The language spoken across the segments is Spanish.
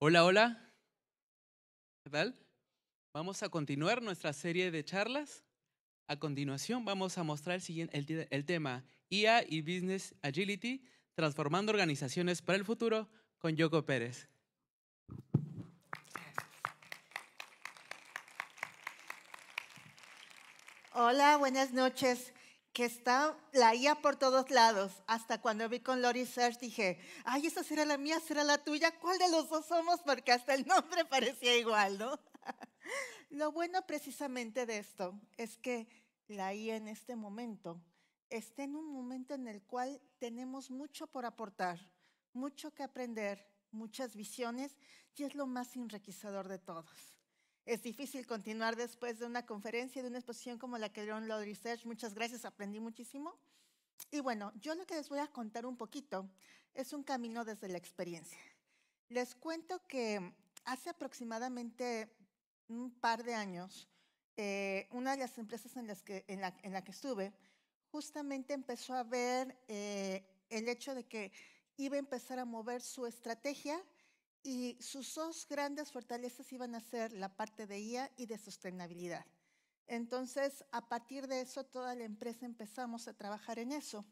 Hola, hola, ¿qué tal? Vamos a continuar nuestra serie de charlas. A continuación vamos a mostrar el tema IA y Business Agility, transformando organizaciones para el futuro con Yoko Pérez. Hola, buenas noches. Que está la IA por todos lados. Hasta cuando vi con Lori Search dije, ay, esa será la mía, será la tuya. ¿Cuál de los dos somos? Porque hasta el nombre parecía igual, ¿no? Lo bueno precisamente de esto es que la IA en este momento está en un momento en el cual tenemos mucho por aportar, mucho que aprender, muchas visiones y es lo más enriquecedor de todos. Es difícil continuar después de una conferencia, de una exposición como la que dieron Lord Research. Muchas gracias, aprendí muchísimo. Y bueno, yo lo que les voy a contar un poquito es un camino desde la experiencia. Les cuento que hace aproximadamente un par de años, una de las empresas en la que estuve, justamente empezó a ver el hecho de que iba a empezar a mover su estrategia y sus dos grandes fortalezas iban a ser la parte de IA y de sostenibilidad. Entonces, a partir de eso, toda la empresa empezamos a trabajar en eso.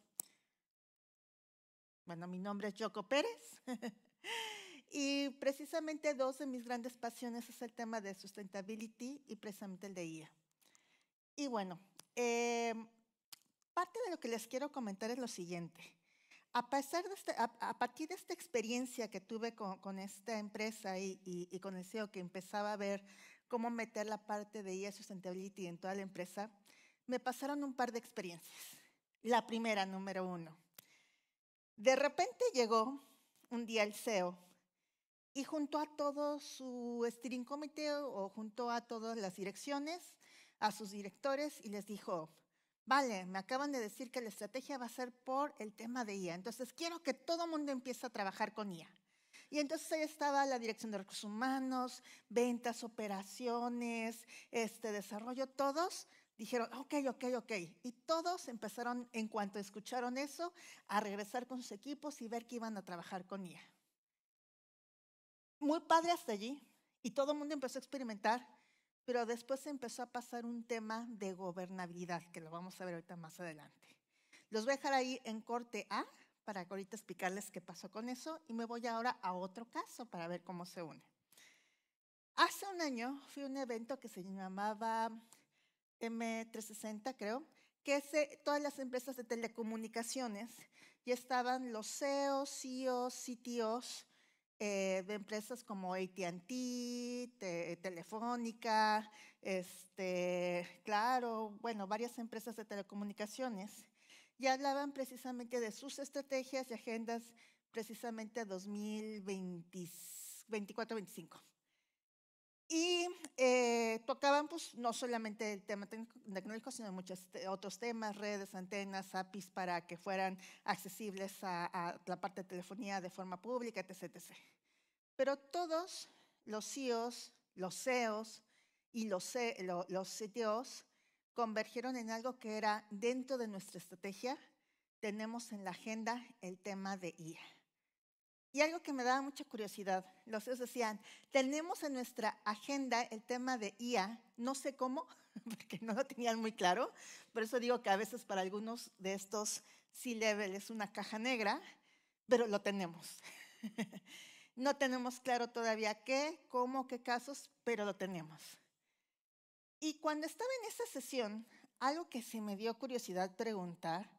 Bueno, mi nombre es Yoko Pérez y precisamente dos de mis grandes pasiones es el tema de sustainability y precisamente el de IA. Y bueno, parte de lo que les quiero comentar es lo siguiente. A partir de esta experiencia que tuve con esta empresa y con el CEO que empezaba a ver cómo meter la parte de IA Sustainability en toda la empresa, me pasaron un par de experiencias. La primera, número 1. De repente llegó un día el CEO y junto a todo su steering committee o junto a todas las direcciones, a sus directores y les dijo, vale, me acaban de decir que la estrategia va a ser por el tema de IA. Entonces, quiero que todo el mundo empiece a trabajar con IA. Y entonces ahí estaba la dirección de recursos humanos, ventas, operaciones, desarrollo, todos dijeron, ok. Y todos empezaron, en cuanto escucharon eso, a regresar con sus equipos y ver que iban a trabajar con IA. Muy padre hasta allí. Y todo el mundo empezó a experimentar, pero después empezó a pasar un tema de gobernabilidad, que lo vamos a ver ahorita más adelante. Los voy a dejar ahí en corte A para ahorita explicarles qué pasó con eso y me voy ahora a otro caso para ver cómo se une. Hace un año fui a un evento que se llamaba M360, creo, que es todas las empresas de telecomunicaciones y estaban los CEOs, CEOs, CTOs de empresas como AT&T, Telefónica, claro, bueno, varias empresas de telecomunicaciones y hablaban precisamente de sus estrategias y agendas precisamente 2024-25. Y tocaban pues no solamente el tema tecnológico, sino muchos otros temas, redes, antenas, APIs para que fueran accesibles a la parte de telefonía de forma pública, etc. Pero todos los CEOs, los CEOs y los CTOs convergieron en algo que era dentro de nuestra estrategia, tenemos en la agenda el tema de IA. Y algo que me daba mucha curiosidad, los CEOs decían, tenemos en nuestra agenda el tema de IA, no sé cómo, porque no lo tenían muy claro, por eso digo que a veces para algunos de estos C-level es una caja negra, pero lo tenemos. No tenemos claro todavía qué, cómo, qué casos, pero lo tenemos. Y cuando estaba en esa sesión, algo que se me dio curiosidad preguntar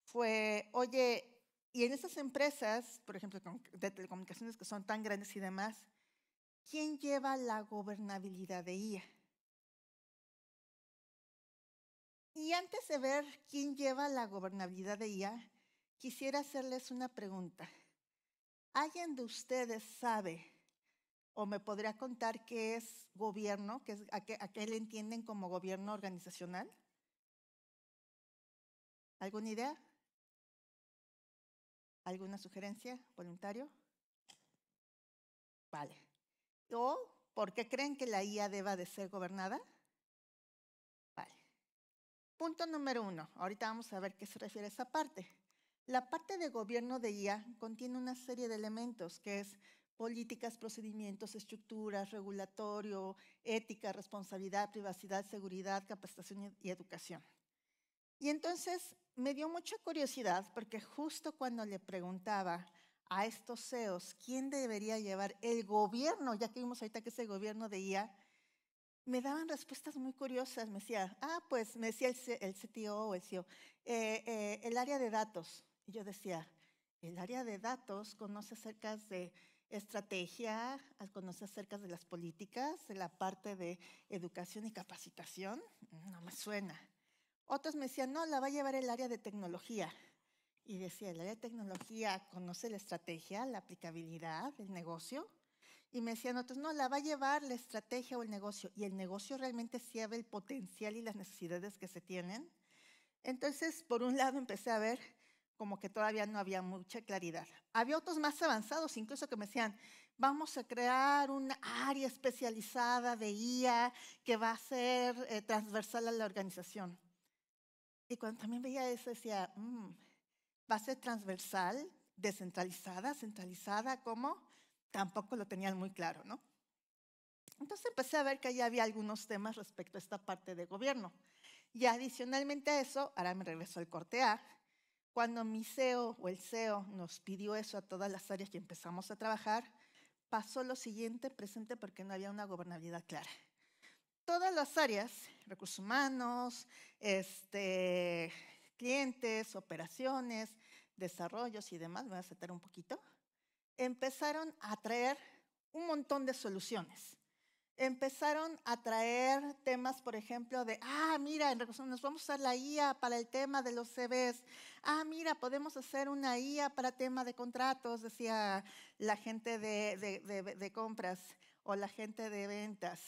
fue, oye, y en esas empresas, por ejemplo, de telecomunicaciones que son tan grandes y demás, ¿quién lleva la gobernabilidad de IA? Y antes de ver quién lleva la gobernabilidad de IA, quisiera hacerles una pregunta. ¿Alguien de ustedes sabe o me podría contar qué es gobierno, a qué le entienden como gobierno organizacional? ¿Alguna idea? ¿Alguna sugerencia? ¿Voluntario? Vale. ¿O por qué creen que la IA deba de ser gobernada? Vale. Punto número 1. Ahorita vamos a ver qué se refiere a esa parte. La parte de gobierno de IA contiene una serie de elementos que es políticas, procedimientos, estructuras, regulatorio, ética, responsabilidad, privacidad, seguridad, capacitación y educación. Y entonces me dio mucha curiosidad porque justo cuando le preguntaba a estos CEOs quién debería llevar el gobierno, ya que vimos ahorita que es el gobierno de IA, me daban respuestas muy curiosas. Me decía, pues me decía el CTO o el CEO, el área de datos. Y yo decía, el área de datos conoce acerca de estrategia, conoce acerca de las políticas, de la parte de educación y capacitación. No me suena. Otros me decían, no, la va a llevar el área de tecnología. Y decía, el área de tecnología conoce la estrategia, la aplicabilidad, el negocio. Y me decían otros, no, la va a llevar la estrategia o el negocio. Y el negocio realmente sí sabe el potencial y las necesidades que se tienen. Entonces, por un lado, empecé a ver como que todavía no había mucha claridad. Había otros más avanzados, incluso que me decían, vamos a crear una área especializada de IA que va a ser transversal a la organización. Y cuando también veía eso, decía, va a ser transversal, descentralizada, centralizada, ¿cómo? Tampoco lo tenían muy claro, ¿no? Entonces empecé a ver que ya había algunos temas respecto a esta parte de gobierno. Y adicionalmente a eso, ahora me regreso al corte A, cuando mi CEO o el CEO nos pidió eso a todas las áreas y empezamos a trabajar, pasó lo siguiente presente porque no había una gobernabilidad clara. Todas las áreas, recursos humanos, clientes, operaciones, desarrollos y demás, me voy a aceptar un poquito, empezaron a traer un montón de soluciones. Empezaron a traer temas, por ejemplo, de, mira, en recursos nos vamos a usar la IA para el tema de los CVs. Mira, podemos hacer una IA para tema de contratos, decía la gente de compras o la gente de ventas.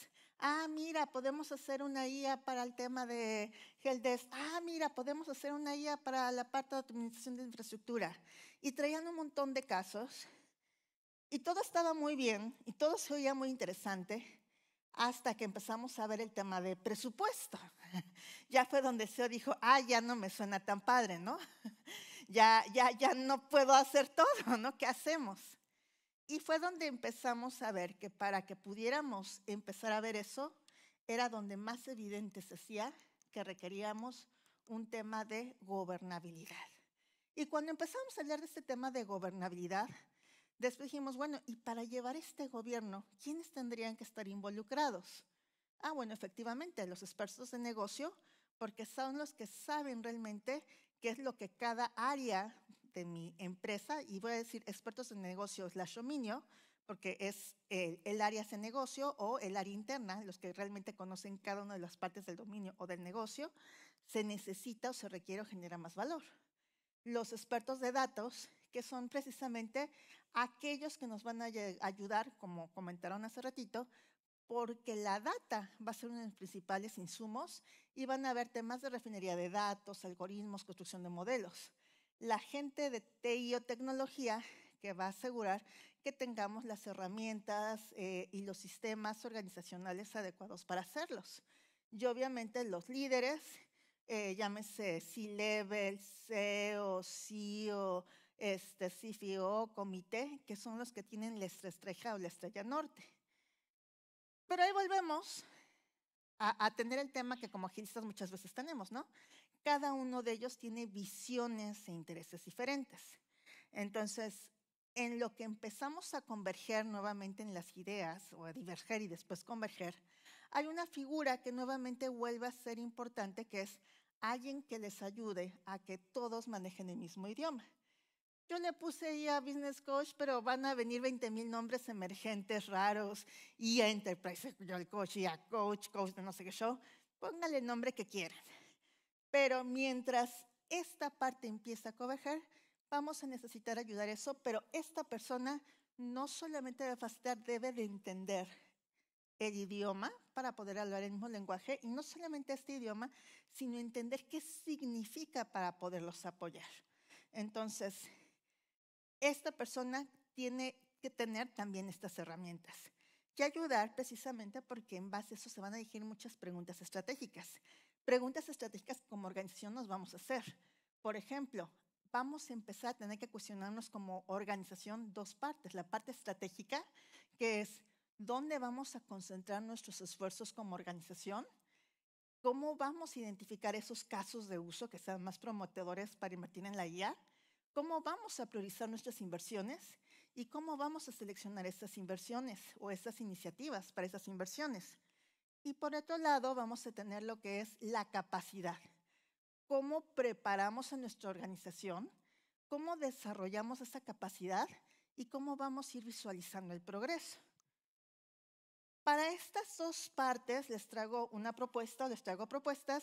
Mira, podemos hacer una IA para el tema de helpdesk. Mira, podemos hacer una IA para la parte de optimización de infraestructura. Y traían un montón de casos. Y todo estaba muy bien y todo se oía muy interesante hasta que empezamos a ver el tema de presupuesto. Ya fue donde el CEO dijo, ya no me suena tan padre, ¿no? Ya no puedo hacer todo, ¿no? ¿Qué hacemos? Y fue donde empezamos a ver que para que pudiéramos empezar a ver eso, era donde más evidente se hacía que requeríamos un tema de gobernabilidad. Y cuando empezamos a hablar de este tema de gobernabilidad, después dijimos, bueno, y para llevar este gobierno, ¿quiénes tendrían que estar involucrados? Bueno, efectivamente, los expertos de negocio, porque son los que saben realmente qué es lo que cada área de mi empresa, y voy a decir expertos en negocio / dominio, porque es el área de negocio o el área interna, los que realmente conocen cada una de las partes del dominio o del negocio, se necesita o se requiere o genera más valor. Los expertos de datos, que son precisamente aquellos que nos van a ayudar, como comentaron hace ratito, porque la data va a ser uno de los principales insumos y van a haber temas de refinería de datos, algoritmos, construcción de modelos. La gente de TI o tecnología que va a asegurar que tengamos las herramientas y los sistemas organizacionales adecuados para hacerlos. Y obviamente los líderes, llámese C-Level, CEO, CEO, CFO, comité, que son los que tienen la estrella o la estrella norte. Pero ahí volvemos a tener el tema que como agilistas muchas veces tenemos, ¿no? Cada uno de ellos tiene visiones e intereses diferentes. Entonces, en lo que empezamos a converger nuevamente en las ideas, o a diverger y después converger, hay una figura que nuevamente vuelve a ser importante, que es alguien que les ayude a que todos manejen el mismo idioma. Yo le puse ahí a Business Coach, pero van a venir 20,000 nombres emergentes, raros, y a Enterprise Coach, y a Coach, de no sé qué show. Póngale el nombre que quieran. Pero mientras esta parte empieza a converger, vamos a necesitar ayudar a eso, pero esta persona no solamente debe facilitar, debe de entender el idioma para poder hablar el mismo lenguaje, y no solamente este idioma, sino entender qué significa para poderlos apoyar. Entonces, esta persona tiene que tener también estas herramientas y ayudar precisamente porque en base a eso se van a dirigir muchas preguntas estratégicas. Preguntas estratégicas como organización nos vamos a hacer. Por ejemplo, vamos a empezar a tener que cuestionarnos como organización dos partes. La parte estratégica, que es dónde vamos a concentrar nuestros esfuerzos como organización, cómo vamos a identificar esos casos de uso que sean más prometedores para invertir en la IA, cómo vamos a priorizar nuestras inversiones y cómo vamos a seleccionar estas inversiones o estas iniciativas para esas inversiones. Y por otro lado, vamos a tener lo que es la capacidad. Cómo preparamos a nuestra organización, cómo desarrollamos esa capacidad y cómo vamos a ir visualizando el progreso. Para estas dos partes les traigo una propuesta, les traigo propuestas.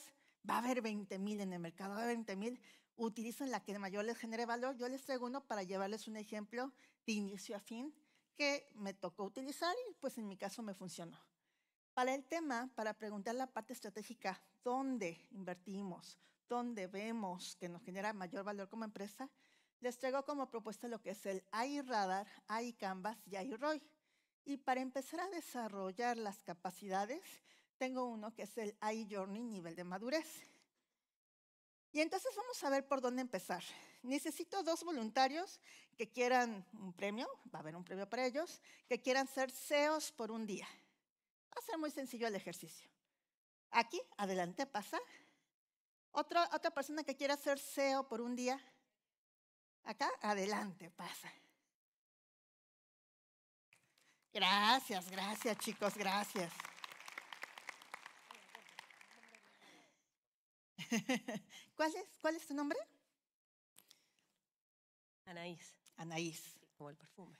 Va a haber 20,000 en el mercado, va a haber 20,000. Utilicen la que mayor les genere valor. Yo les traigo uno para llevarles un ejemplo de inicio a fin que me tocó utilizar y pues en mi caso me funcionó. Para el tema, para preguntar la parte estratégica, ¿dónde invertimos? ¿Dónde vemos que nos genera mayor valor como empresa? Les traigo como propuesta lo que es el AI Radar, AI Canvas y AI ROI. Y para empezar a desarrollar las capacidades, tengo uno que es el AI Journey nivel de madurez. Y entonces vamos a ver por dónde empezar. Necesito 2 voluntarios que quieran un premio, va a haber un premio para ellos, que quieran ser CEOs por un día. Va a ser muy sencillo el ejercicio. Aquí, adelante, pasa. Otra persona que quiera ser CEO por un día. Acá, adelante, pasa. Gracias, gracias, chicos, gracias. ¿Cuál es tu nombre? Anaís, Anaís. como el perfume.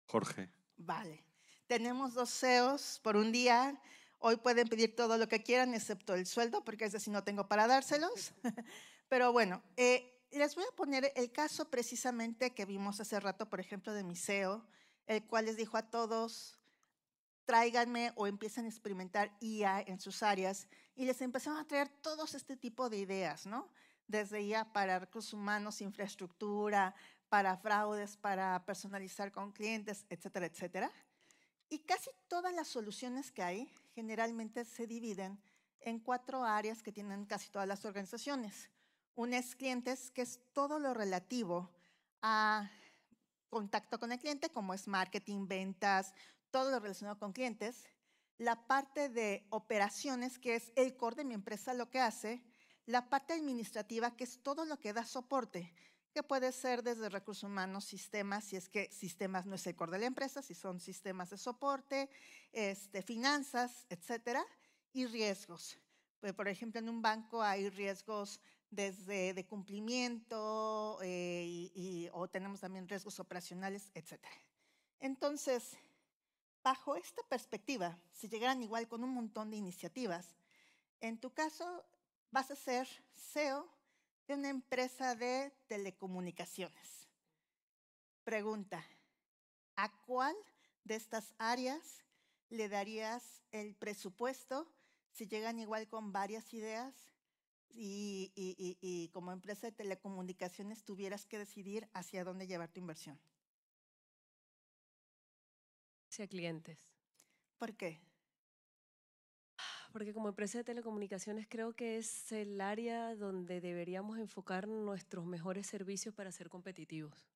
Jorge. Vale. Tenemos 2 CEOs por un día. Hoy pueden pedir todo lo que quieran, excepto el sueldo, porque ese sí no tengo para dárselos. Pero bueno, les voy a poner el caso precisamente que vimos hace rato, por ejemplo, de mi CEO, el cual les dijo a todos, tráiganme o empiezan a experimentar IA en sus áreas, y les empezaron a traer todos este tipo de ideas, ¿no? Desde IA para recursos humanos, infraestructura, para fraudes, para personalizar con clientes, etcétera, etcétera. Y casi todas las soluciones que hay generalmente se dividen en 4 áreas que tienen casi todas las organizaciones. Una es clientes, que es todo lo relativo a contacto con el cliente, como es marketing, ventas, todo lo relacionado con clientes. La parte de operaciones, que es el core de mi empresa, lo que hace. La parte administrativa, que es todo lo que da soporte, que puede ser desde recursos humanos, sistemas, si es que sistemas no es el core de la empresa, si son sistemas de soporte, finanzas, etcétera, y riesgos. Pues, por ejemplo, en un banco hay riesgos desde de cumplimiento o tenemos también riesgos operacionales, etcétera. Entonces, bajo esta perspectiva, si llegaran igual con un montón de iniciativas, en tu caso vas a ser CEO de una empresa de telecomunicaciones. Pregunta, ¿a cuál de estas áreas le darías el presupuesto si llegan igual con varias ideas y como empresa de telecomunicaciones tuvieras que decidir hacia dónde llevar tu inversión? Hacia clientes. ¿Por qué? Porque como empresa de telecomunicaciones creo que es el área donde deberíamos enfocar nuestros mejores servicios para ser competitivos.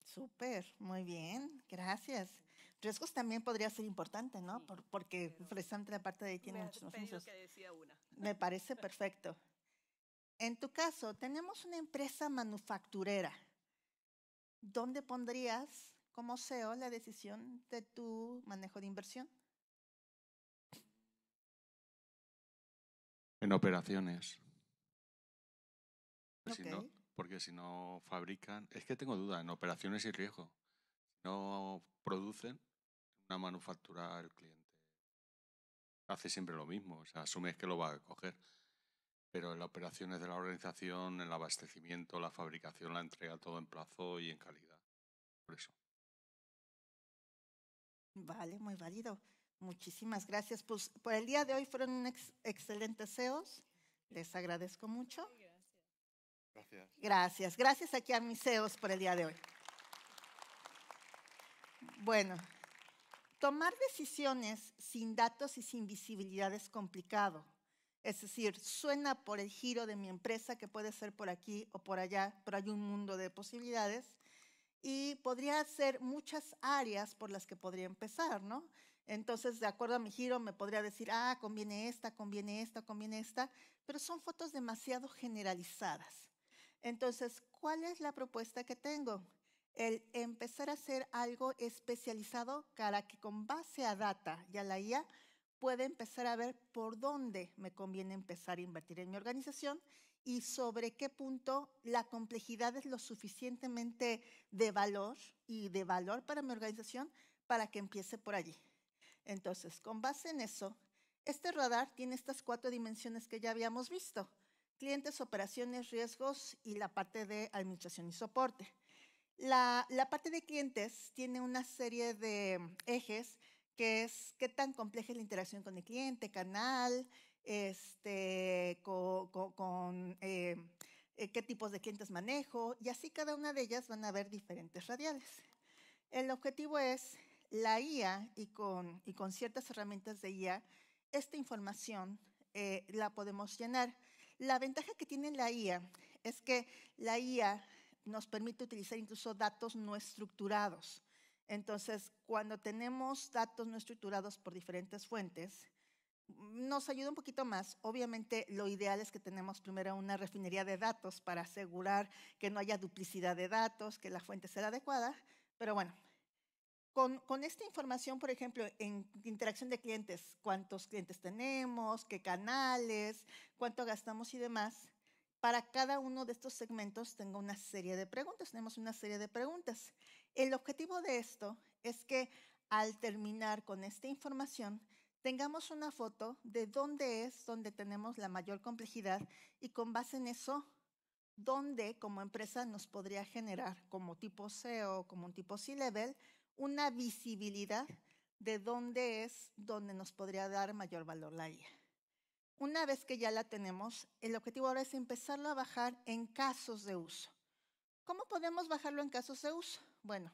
Súper, muy bien, gracias. Riesgos también podría ser importante, ¿no? Sí, Porque pero precisamente la parte de ahí tiene muchos beneficios. que decía una. Me parece perfecto. En tu caso, tenemos una empresa manufacturera. ¿Dónde pondrías como CEO la decisión de tu manejo de inversión? En operaciones. Ok. Porque si no fabrican, es que tengo duda, en operaciones y riesgo. Si no producen, una manufactura el cliente hace siempre lo mismo, o sea, asumes que lo va a coger. Pero en las operaciones de la organización, en el abastecimiento, la fabricación, la entrega, todo en plazo y en calidad. Por eso. Vale, muy válido. Muchísimas gracias. Pues por el día de hoy fueron excelentes CEOs. Les agradezco mucho. Gracias. Gracias. Gracias aquí a mis CEOs por el día de hoy. Bueno, tomar decisiones sin datos y sin visibilidad es complicado. Es decir, suena por el giro de mi empresa, que puede ser por aquí o por allá, pero hay un mundo de posibilidades. Y podría ser muchas áreas por las que podría empezar, ¿no? Entonces, de acuerdo a mi giro, me podría decir, conviene esta, conviene esta, conviene esta, pero son fotos demasiado generalizadas. Entonces, ¿cuál es la propuesta que tengo? El empezar a hacer algo especializado para que con base a data y a la IA pueda empezar a ver por dónde me conviene empezar a invertir en mi organización y sobre qué punto la complejidad es lo suficientemente de valor y de valor para mi organización para que empiece por allí. Entonces, con base en eso, este radar tiene estas 4 dimensiones que ya habíamos visto: clientes, operaciones, riesgos y la parte de administración y soporte. La parte de clientes tiene una serie de ejes, que es qué tan compleja es la interacción con el cliente, canal, qué tipos de clientes manejo, y así cada una de ellas van a haber diferentes radiales. El objetivo es la IA y con ciertas herramientas de IA, esta información la podemos llenar. La ventaja que tiene la IA es que la IA nos permite utilizar incluso datos no estructurados. Entonces, cuando tenemos datos no estructurados por diferentes fuentes, nos ayuda un poquito más. Obviamente, lo ideal es que tenemos primero una refinería de datos para asegurar que no haya duplicidad de datos, que la fuente sea adecuada. Pero bueno, con esta información, por ejemplo, en interacción de clientes, cuántos clientes tenemos, qué canales, cuánto gastamos y demás, para cada uno de estos segmentos tengo una serie de preguntas, tenemos una serie de preguntas. El objetivo de esto es que al terminar con esta información, tengamos una foto de dónde es donde tenemos la mayor complejidad y con base en eso, dónde como empresa nos podría generar como tipo CEO, como un tipo C-Level, una visibilidad de dónde es donde nos podría dar mayor valor la IA. Una vez que ya la tenemos, el objetivo ahora es empezarlo a bajar en casos de uso. ¿Cómo podemos bajarlo en casos de uso? Bueno,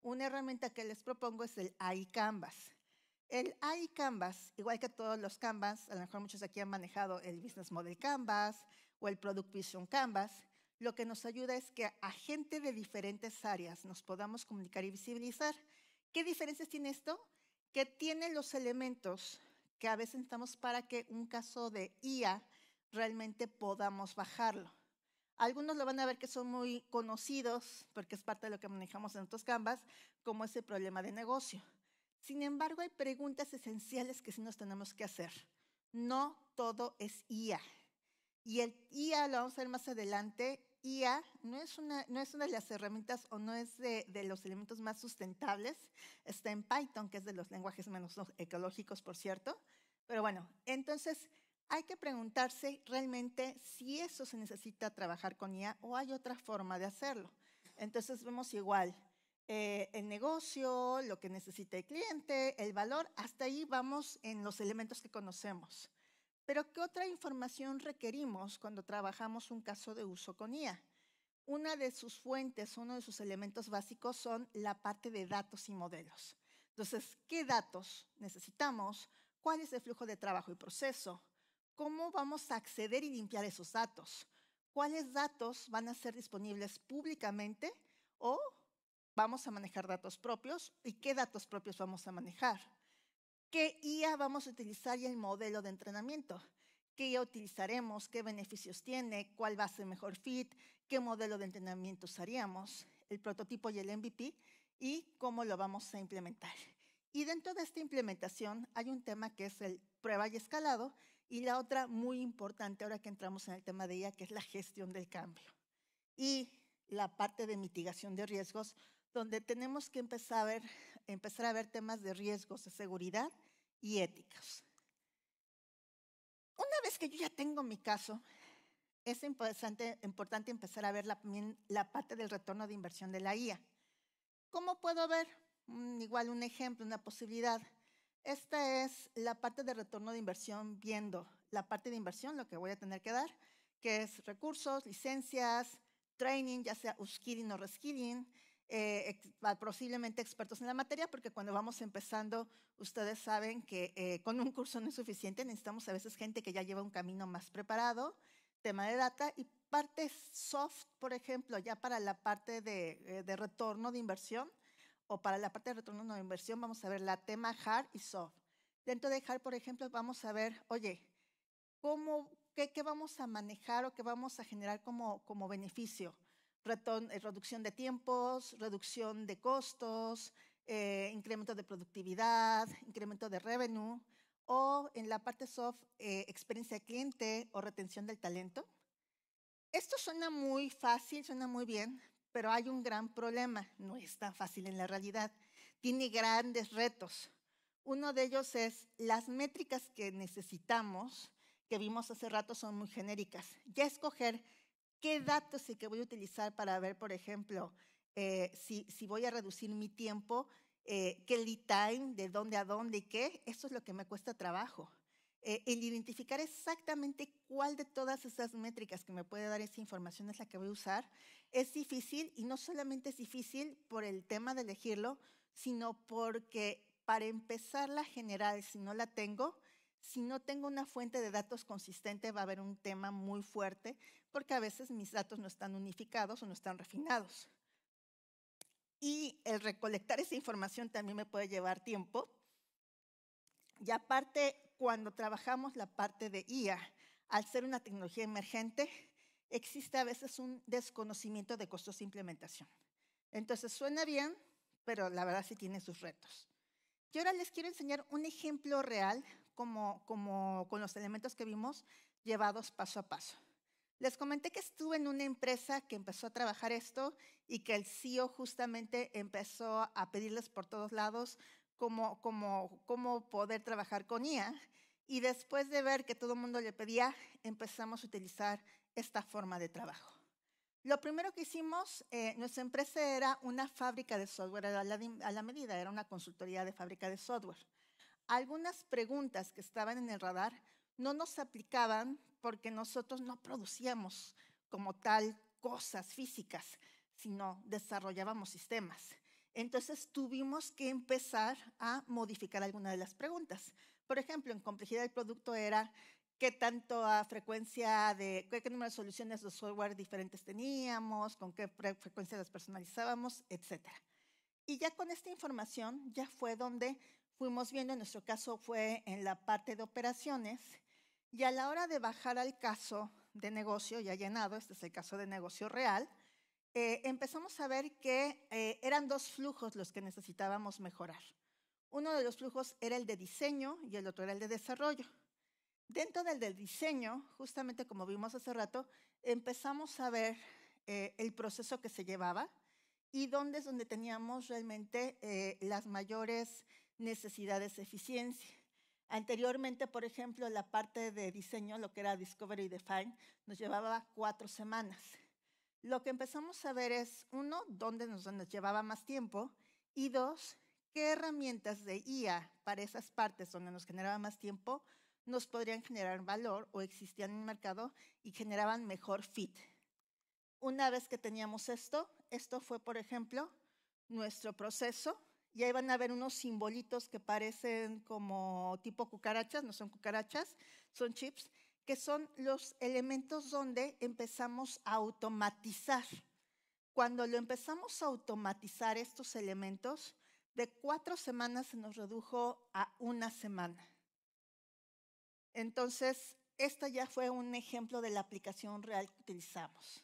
una herramienta que les propongo es el AI Canvas. El AI Canvas, igual que todos los Canvas, a lo mejor muchos de aquí han manejado el Business Model Canvas o el Product Vision Canvas, lo que nos ayuda es que a gente de diferentes áreas nos podamos comunicar y visibilizar. ¿Qué diferencias tiene esto? Que tiene los elementos que a veces necesitamos para que un caso de IA realmente podamos bajarlo. Algunos lo van a ver que son muy conocidos porque es parte de lo que manejamos en otros Canvas, como ese problema de negocio. Sin embargo, hay preguntas esenciales que sí nos tenemos que hacer. No todo es IA. Y el IA lo vamos a ver más adelante. IA no es una de las herramientas o no es de los elementos más sustentables. Está en Python, que es de los lenguajes menos ecológicos, por cierto. Pero bueno, entonces hay que preguntarse realmente si eso se necesita trabajar con IA o hay otra forma de hacerlo. Entonces vemos igual el negocio, lo que necesita el cliente, el valor, hasta ahí vamos en los elementos que conocemos. Pero ¿qué otra información requerimos cuando trabajamos un caso de uso con IA? Una de sus fuentes, uno de sus elementos básicos son la parte de datos y modelos. Entonces, ¿qué datos necesitamos? ¿Cuál es el flujo de trabajo y proceso? ¿Cómo vamos a acceder y limpiar esos datos? ¿Cuáles datos van a ser disponibles públicamente o vamos a manejar datos propios? ¿Y qué datos propios vamos a manejar? ¿Qué IA vamos a utilizar y el modelo de entrenamiento? ¿Qué IA utilizaremos? ¿Qué beneficios tiene? ¿Cuál va a ser mejor fit? ¿Qué modelo de entrenamiento usaríamos? El prototipo y el MVP y cómo lo vamos a implementar. Y dentro de esta implementación hay un tema que es el prueba y escalado y la otra muy importante ahora que entramos en el tema de IA, que es la gestión del cambio. Y la parte de mitigación de riesgos, donde tenemos que empezar a ver temas de riesgos de seguridad y éticos. Una vez que yo ya tengo mi caso, es importante empezar a ver la parte del retorno de inversión de la IA. ¿Cómo puedo ver? Igual un ejemplo, una posibilidad. Esta es la parte de retorno de inversión viendo la parte de inversión, lo que voy a tener que dar, que es recursos, licencias, training, ya sea upskilling o reskilling, posiblemente expertos en la materia, porque cuando vamos empezando, ustedes saben que con un curso no es suficiente, necesitamos a veces gente que ya lleva un camino más preparado, tema de data y parte soft, por ejemplo, ya para la parte de retorno de inversión, o para la parte de retorno de inversión vamos a ver la tema hard y soft. Dentro de hard, por ejemplo, vamos a ver, oye, ¿qué vamos a manejar o qué vamos a generar como beneficio? Reducción de tiempos, reducción de costos, incremento de productividad, incremento de revenue, o en la parte soft, experiencia de cliente o retención del talento. Esto suena muy fácil, suena muy bien, pero hay un gran problema. No es tan fácil en la realidad. Tiene grandes retos. Uno de ellos es las métricas que necesitamos, que vimos hace rato, son muy genéricas. Ya escoger qué datos y qué voy a utilizar para ver, por ejemplo, si voy a reducir mi tiempo, qué lead time, de dónde a dónde y qué, eso es lo que me cuesta trabajo. El identificar exactamente cuál de todas esas métricas que me puede dar esa información es la que voy a usar, es difícil, y no solamente es difícil por el tema de elegirlo, sino porque para empezar la general, si no la tengo, si no tengo una fuente de datos consistente, va a haber un tema muy fuerte, porque a veces mis datos no están unificados o no están refinados. Y el recolectar esa información también me puede llevar tiempo. Y aparte, cuando trabajamos la parte de IA, al ser una tecnología emergente, existe a veces un desconocimiento de costos de implementación. Entonces suena bien, pero la verdad sí tiene sus retos. Y ahora les quiero enseñar un ejemplo real, como con los elementos que vimos, llevados paso a paso. Les comenté que estuve en una empresa que empezó a trabajar esto y que el CEO justamente empezó a pedirles por todos lados cómo poder trabajar con IA. Y después de ver que todo el mundo le pedía, empezamos a utilizar esta forma de trabajo. Lo primero que hicimos, nuestra empresa era una fábrica de software a la medida, era una consultoría de fábrica de software. Algunas preguntas que estaban en el radar no nos aplicaban porque nosotros no producíamos como tal cosas físicas, sino desarrollábamos sistemas. Entonces tuvimos que empezar a modificar algunas de las preguntas. Por ejemplo, en complejidad del producto era qué tanto a frecuencia qué número de soluciones de software diferentes teníamos, con qué frecuencia las personalizábamos, etc. Y ya con esta información ya fue donde fuimos viendo, en nuestro caso fue en la parte de operaciones, y a la hora de bajar al caso de negocio ya llenado, este es el caso de negocio real, empezamos a ver que eran dos flujos los que necesitábamos mejorar. Uno de los flujos era el de diseño y el otro era el de desarrollo. Dentro del diseño, justamente como vimos hace rato, empezamos a ver el proceso que se llevaba y dónde es donde teníamos realmente las mayores necesidades de eficiencia. Anteriormente, por ejemplo, la parte de diseño, lo que era Discovery y Define, nos llevaba 4 semanas. Lo que empezamos a ver es, uno, dónde nos llevaba más tiempo, y dos, qué herramientas de IA para esas partes donde nos generaba más tiempo nos podrían generar valor o existían en el mercado y generaban mejor fit. Una vez que teníamos esto fue, por ejemplo, nuestro proceso. Y ahí van a ver unos simbolitos que parecen como tipo cucarachas, no son cucarachas, son chips, que son los elementos donde empezamos a automatizar. Cuando lo empezamos a automatizar estos elementos, de 4 semanas se nos redujo a 1 semana. Entonces, esta ya fue un ejemplo de la aplicación real que utilizamos.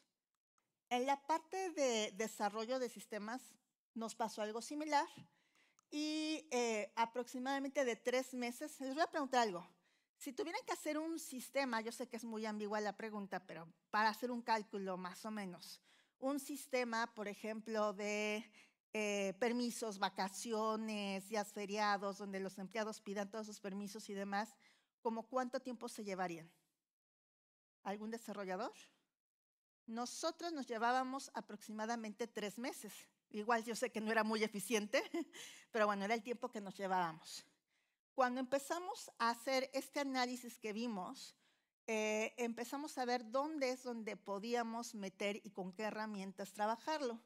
En la parte de desarrollo de sistemas nos pasó algo similar y aproximadamente de 3 meses, les voy a preguntar algo. Si tuvieran que hacer un sistema, yo sé que es muy ambigua la pregunta, pero para hacer un cálculo más o menos, un sistema, por ejemplo, de permisos, vacaciones, días feriados, donde los empleados pidan todos sus permisos y demás, ¿cómo cuánto tiempo se llevarían? ¿Algún desarrollador? Nosotros nos llevábamos aproximadamente 3 meses. Igual yo sé que no era muy eficiente, pero bueno, era el tiempo que nos llevábamos. Cuando empezamos a hacer este análisis que vimos, empezamos a ver dónde es donde podíamos meter y con qué herramientas trabajarlo.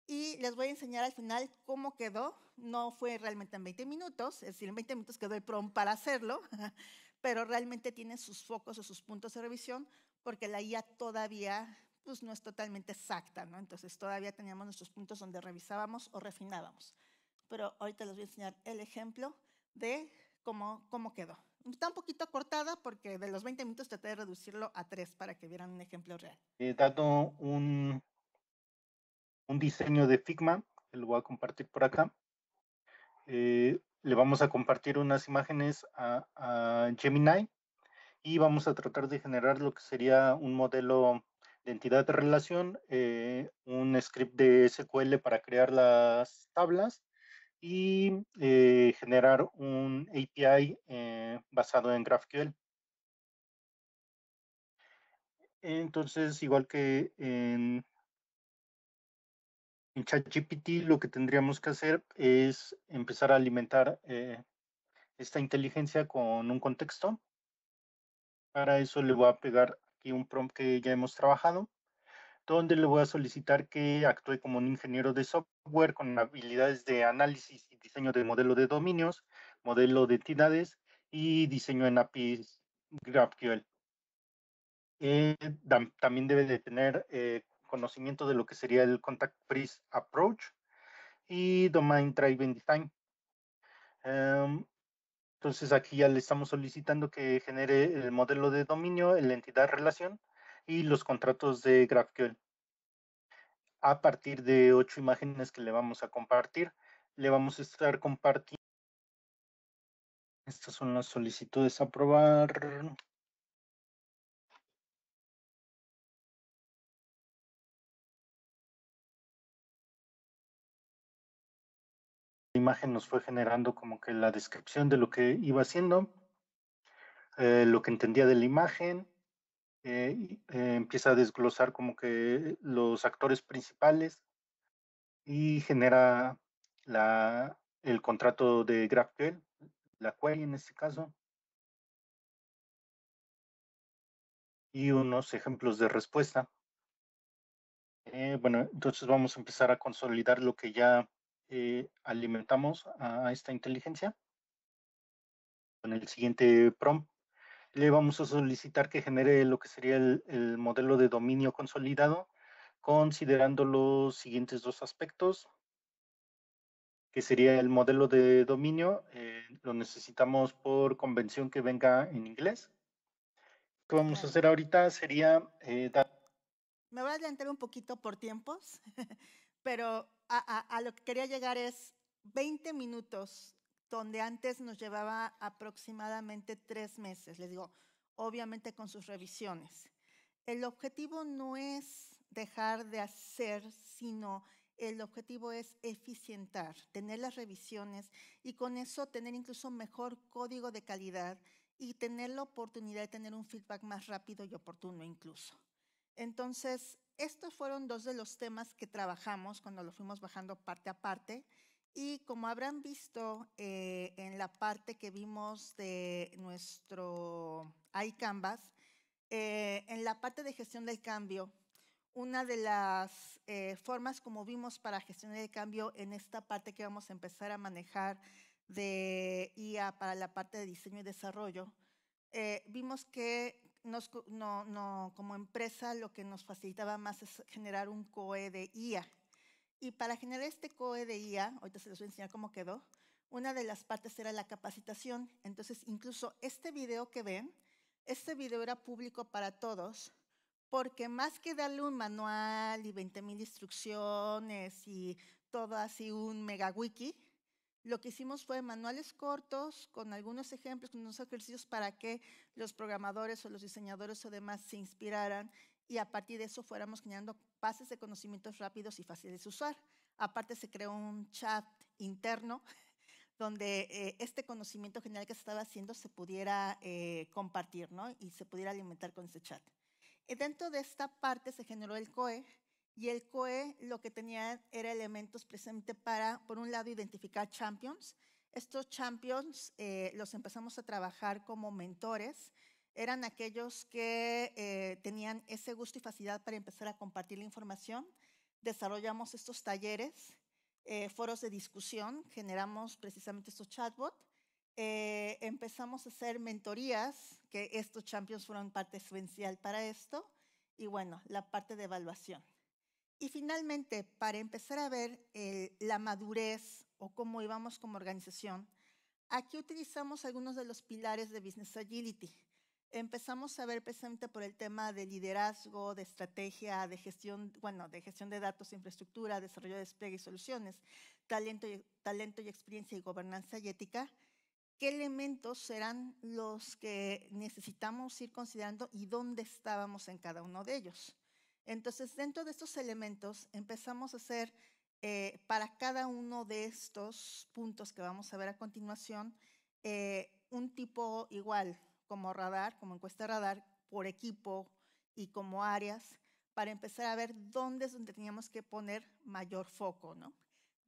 Y les voy a enseñar al final cómo quedó. No fue realmente en 20 minutos, es decir, en 20 minutos quedó el prompt para hacerlo, pero realmente tiene sus focos o sus puntos de revisión porque la IA todavía pues, no es totalmente exacta, ¿no? Entonces todavía teníamos nuestros puntos donde revisábamos o refinábamos. Pero ahorita les voy a enseñar el ejemplo de cómo quedó. Está un poquito cortada porque de los 20 minutos traté de reducirlo a 3 para que vieran un ejemplo real. Dado un diseño de Figma, que lo voy a compartir por acá. Le vamos a compartir unas imágenes a Gemini y vamos a tratar de generar lo que sería un modelo de entidad de relación, un script de SQL para crear las tablas y generar un API basado en GraphQL. Entonces, igual que en ChatGPT, lo que tendríamos que hacer es empezar a alimentar esta inteligencia con un contexto. Para eso le voy a pegar aquí un prompt que ya hemos trabajado, donde le voy a solicitar que actúe como un ingeniero de software con habilidades de análisis y diseño de modelo de dominios, modelo de entidades y diseño en APIs GraphQL. También debe de tener conocimiento de lo que sería el Contact Freeze Approach y Domain Driven Design. Entonces aquí ya le estamos solicitando que genere el modelo de dominio, la entidad relación y los contratos de GraphQL. A partir de 8 imágenes que le vamos a compartir, le vamos a estar compartiendo. Estas son las solicitudes a aprobar. La imagen nos fue generando como que la descripción de lo que iba haciendo, lo que entendía de la imagen, empieza a desglosar como que los actores principales y genera el contrato de GraphQL, la query en este caso, y unos ejemplos de respuesta. Bueno, entonces vamos a empezar a consolidar lo que ya alimentamos a esta inteligencia. Con el siguiente prompt le vamos a solicitar que genere lo que sería el modelo de dominio consolidado, considerando los siguientes dos aspectos, que sería el modelo de dominio, lo necesitamos por convención que venga en inglés. Lo que vamos a hacer ahorita sería Me voy a adelantar un poquito por tiempos, pero a lo que quería llegar es 20 minutos, donde antes nos llevaba aproximadamente 3 meses, les digo, obviamente con sus revisiones. El objetivo no es dejar de hacer, sino el objetivo es eficientar, tener las revisiones y con eso tener incluso mejor código de calidad y tener la oportunidad de tener un feedback más rápido y oportuno incluso. Entonces, estos fueron dos de los temas que trabajamos cuando lo fuimos bajando parte a parte. Y como habrán visto en la parte que vimos de nuestro iCanvas, en la parte de gestión del cambio, una de las formas como vimos para gestionar el cambio en esta parte que vamos a empezar a manejar de IA para la parte de diseño y desarrollo, vimos que como empresa lo que nos facilitaba más es generar un COE de IA. Y para generar este COE de IA, ahorita se les voy a enseñar cómo quedó, una de las partes era la capacitación. Entonces, incluso este video que ven, este video era público para todos, porque más que darle un manual y 20,000 instrucciones y todo así un mega wiki, lo que hicimos fue manuales cortos con algunos ejemplos, con unos ejercicios para que los programadores o los diseñadores o demás se inspiraran y a partir de eso fuéramos generando bases de conocimientos rápidos y fáciles de usar. Aparte se creó un chat interno donde este conocimiento general que se estaba haciendo se pudiera compartir, ¿no? Y se pudiera alimentar con ese chat. Dentro de esta parte se generó el COE, y el COE lo que tenía era elementos precisamente para, por un lado, identificar champions. Estos champions los empezamos a trabajar como mentores. Eran aquellos que tenían ese gusto y facilidad para empezar a compartir la información. desarrollamos estos talleres, foros de discusión, generamos precisamente estos chatbots, empezamos a hacer mentorías, que estos champions fueron parte esencial para esto, y bueno, la parte de evaluación. Y finalmente, para empezar a ver la madurez o cómo íbamos como organización, aquí utilizamos algunos de los pilares de Business Agility. Empezamos a ver precisamente por el tema de liderazgo, de estrategia, de gestión, de gestión de datos e infraestructura, desarrollo de despliegue y soluciones, talento y experiencia y gobernanza y ética. ¿Qué elementos serán los que necesitamos ir considerando y dónde estábamos en cada uno de ellos? Entonces, dentro de estos elementos, empezamos a hacer para cada uno de estos puntos que vamos a ver a continuación, un tipo igual, como radar, como encuesta radar, por equipo y como áreas, para empezar a ver dónde es donde teníamos que poner mayor foco, ¿no?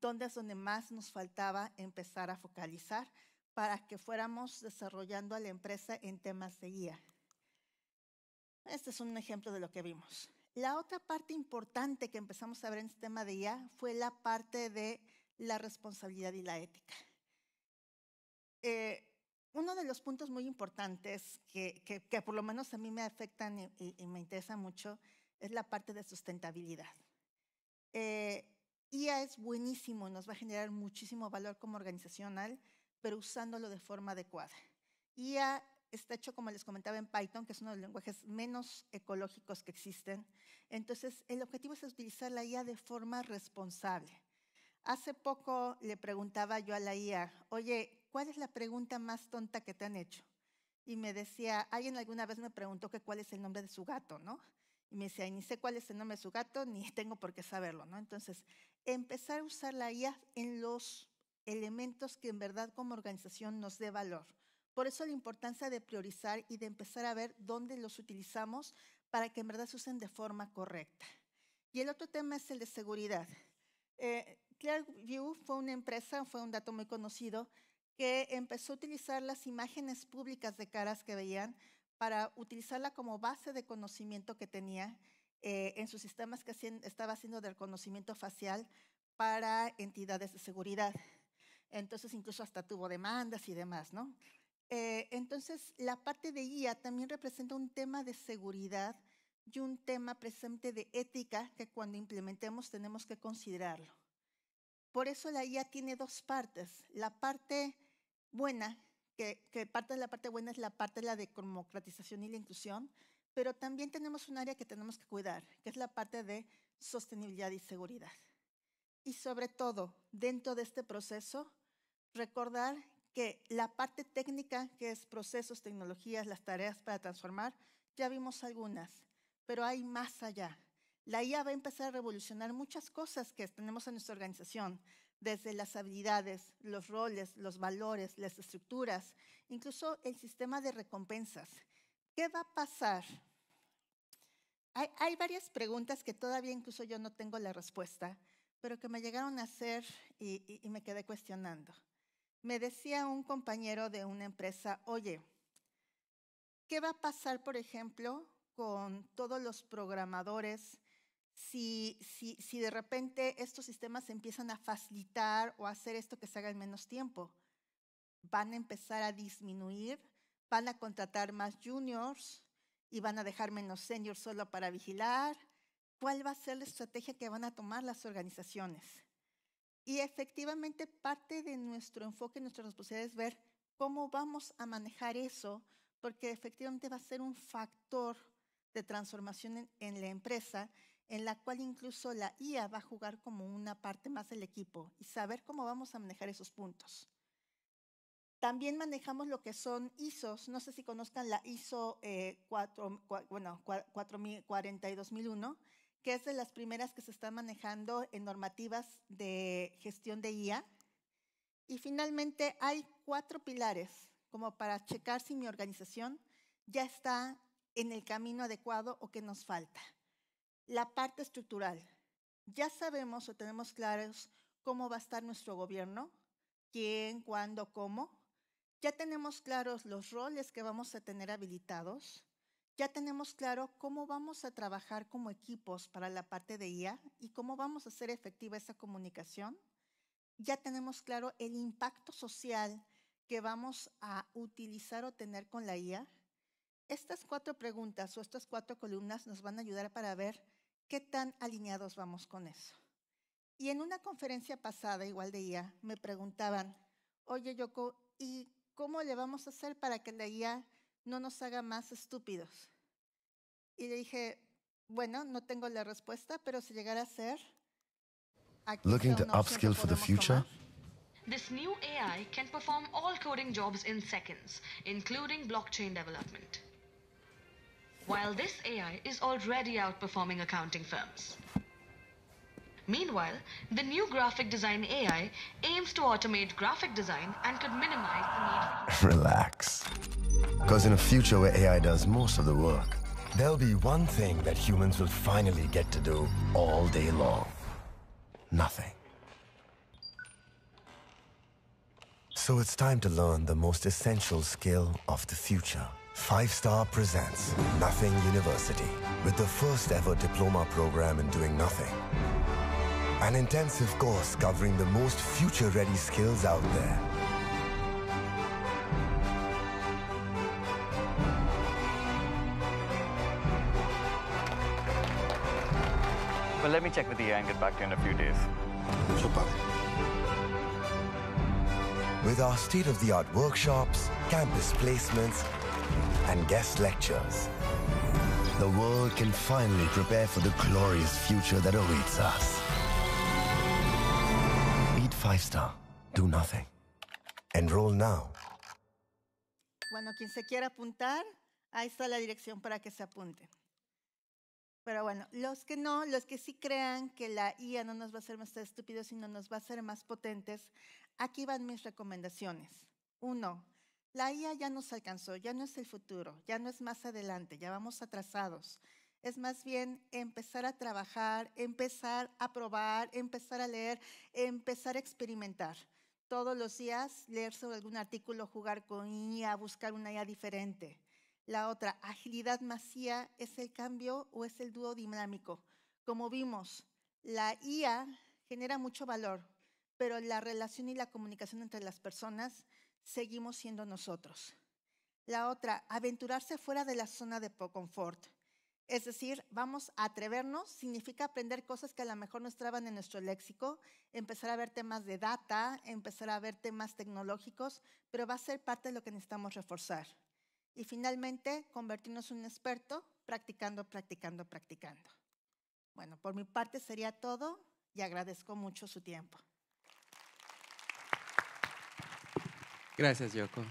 Dónde es donde más nos faltaba empezar a focalizar para que fuéramos desarrollando a la empresa en temas de guía. Este es un ejemplo de lo que vimos. La otra parte importante que empezamos a ver en este tema de guía fue la parte de la responsabilidad y la ética. Uno de los puntos muy importantes que por lo menos a mí me afectan y me interesa mucho es la parte de sustentabilidad. IA es buenísimo, nos va a generar muchísimo valor como organizacional, pero usándolo de forma adecuada. IA está hecho, como les comentaba, en Python, que es uno de los lenguajes menos ecológicos que existen. Entonces, el objetivo es utilizar la IA de forma responsable. Hace poco le preguntaba yo a la IA, oye, ¿cuál es la pregunta más tonta que te han hecho? Y me decía, alguien alguna vez me preguntó que cuál es el nombre de su gato, ¿no? Y me decía, ni sé cuál es el nombre de su gato, ni tengo por qué saberlo, ¿no? Entonces, empezar a usar la IA en los elementos que en verdad como organización nos dé valor. Por eso la importancia de priorizar y de empezar a ver dónde los utilizamos para que en verdad se usen de forma correcta. Y el otro tema es el de seguridad. Clearview fue una empresa, fue un dato muy conocido, que empezó a utilizar las imágenes públicas de caras que veían para utilizarla como base de conocimiento que tenía en sus sistemas que estaba haciendo de reconocimiento facial para entidades de seguridad. Entonces, incluso hasta tuvo demandas y demás, ¿no? Entonces, la parte de guía también representa un tema de seguridad y un tema precisamente de ética que cuando implementemos tenemos que considerarlo. Por eso la guía tiene dos partes. La parte buena, que parte de la parte buena es la parte de la democratización y la inclusión, pero también tenemos un área que tenemos que cuidar, que es la parte de sostenibilidad y seguridad. Y sobre todo, dentro de este proceso, recordar que la parte técnica, que es procesos, tecnologías, las tareas para transformar, ya vimos algunas, pero hay más allá. La IA va a empezar a revolucionar muchas cosas que tenemos en nuestra organización, desde las habilidades, los roles, los valores, las estructuras, incluso el sistema de recompensas. ¿Qué va a pasar? Hay varias preguntas que todavía incluso yo no tengo la respuesta, pero que me llegaron a hacer y me quedé cuestionando. Me decía un compañero de una empresa, oye, ¿qué va a pasar, por ejemplo, con todos los programadores si de repente estos sistemas empiezan a facilitar o a hacer esto que se haga en menos tiempo? ¿Van a empezar a disminuir? ¿Van a contratar más juniors y van a dejar menos seniors solo para vigilar? ¿Cuál va a ser la estrategia que van a tomar las organizaciones? Y efectivamente parte de nuestro enfoque, nuestra responsabilidad es ver cómo vamos a manejar eso, porque efectivamente va a ser un factor de transformación en la empresa, en la cual incluso la IA va a jugar como una parte más del equipo y saber cómo vamos a manejar esos puntos. También manejamos lo que son ISOs, no sé si conozcan la ISO 42001, que es de las primeras que se están manejando en normativas de gestión de IA. Y finalmente hay 4 pilares como para checar si mi organización ya está en el camino adecuado o qué nos falta. La parte estructural. Ya sabemos o tenemos claros cómo va a estar nuestro gobierno, quién, cuándo, cómo. Ya tenemos claros los roles que vamos a tener habilitados. Ya tenemos claro cómo vamos a trabajar como equipos para la parte de IA y cómo vamos a hacer efectiva esa comunicación. Ya tenemos claro el impacto social que vamos a utilizar o tener con la IA. Estas 4 preguntas o estas 4 columnas nos van a ayudar para ver qué tan alineados vamos con eso. Y en una conferencia pasada, igual de IA, me preguntaban, oye Yoko, ¿y cómo le vamos a hacer para que la IA no nos haga más estúpidos? Y le dije, bueno, no tengo la respuesta, pero si llegara a ser, aquí Looking está to una opción que upskill for the podemos future? tomar. This new AI can perform all coding jobs in seconds, including blockchain development. While this AI is already outperforming accounting firms. Meanwhile, the new graphic design AI aims to automate graphic design and could minimize the need for Relax. Because in a future where AI does most of the work, there'll be one thing that humans will finally get to do all day long. Nothing. So it's time to learn the most essential skill of the future. 5-Star presents Nothing University, with the first ever diploma program in doing nothing. An intensive course covering the most future-ready skills out there. Well, let me check with the AI and get back to you in a few days. Super. With our state-of-the-art workshops, campus placements, and guest lectures, the world can finally prepare for the glorious future that awaits us. Beat 5-Star. Do nothing. Enroll now. Bueno, quien se quiera apuntar, ahí está la dirección para que se apunten. Pero bueno, los que no, los que sí crean que la IA no nos va a hacer más estúpidos, sino nos va a hacer más potentes, aquí van mis recomendaciones. 1, la IA ya nos alcanzó, ya no es el futuro, ya no es más adelante, ya vamos atrasados. Es más bien empezar a trabajar, empezar a probar, empezar a leer, empezar a experimentar. Todos los días leer sobre algún artículo, jugar con IA, buscar una IA diferente. La otra, agilidad más IA, ¿es el cambio o es el dúo dinámico? Como vimos, la IA genera mucho valor, pero la relación y la comunicación entre las personas seguimos siendo nosotros. La otra, aventurarse fuera de la zona de confort. Es decir, vamos a atrevernos, significa aprender cosas que a lo mejor no estaban en nuestro léxico, empezar a ver temas de data, empezar a ver temas tecnológicos, pero va a ser parte de lo que necesitamos reforzar. Y finalmente, convertirnos en un experto practicando, practicando, practicando. Bueno, por mi parte sería todo y agradezco mucho su tiempo. Gracias, Yoko.